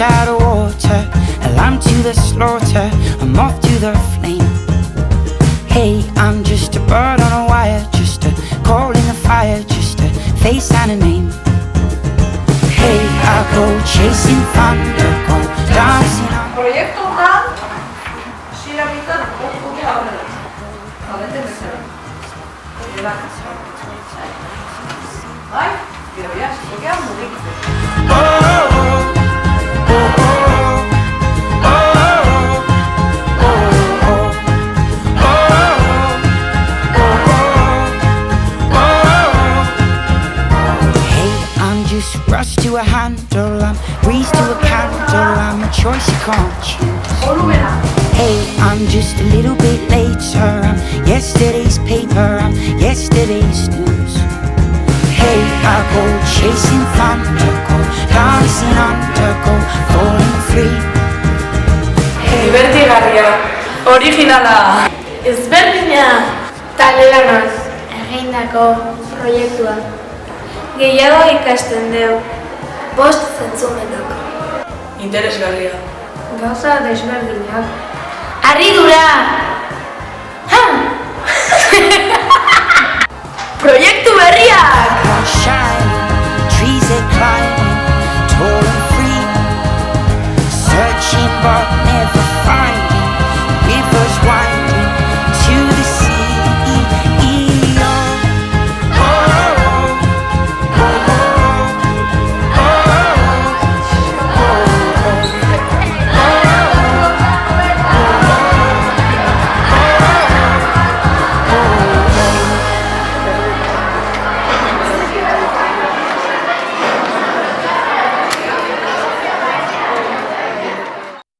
out of water, a lamb to the slaughter, a moth to the flame. Hey, I'm just a bird on a wire, just a coal in the fire, just a face and a name. Hey, I go chasing thunder, go dancing on. proiektuetan silabita guztia horrela. Galete bezala. Bai, gero ja, zokea mugitzen. Oh, oh, oh, oh, oh, oh, oh, oh, oh. Hey, I'm just rust to a handle, I'm breeze to a candle, I'm a choice you can't choose. Volumena. Hey, I'm just a little bit later, I'm yesterday's paper, I'm yesterday's news. Hey, I go chasing thunder, go dancing under, go falling free. Divertigarria, originala. Ezberdina talde lanaz egindako proiektua. Gehiago ikasten deu. 5 zentzumenak. Interesgarria. Gauza desberdinak. Harridura! Proiektu berriak! Clouds shining, trees they climbing, tall and free, searching but never finding.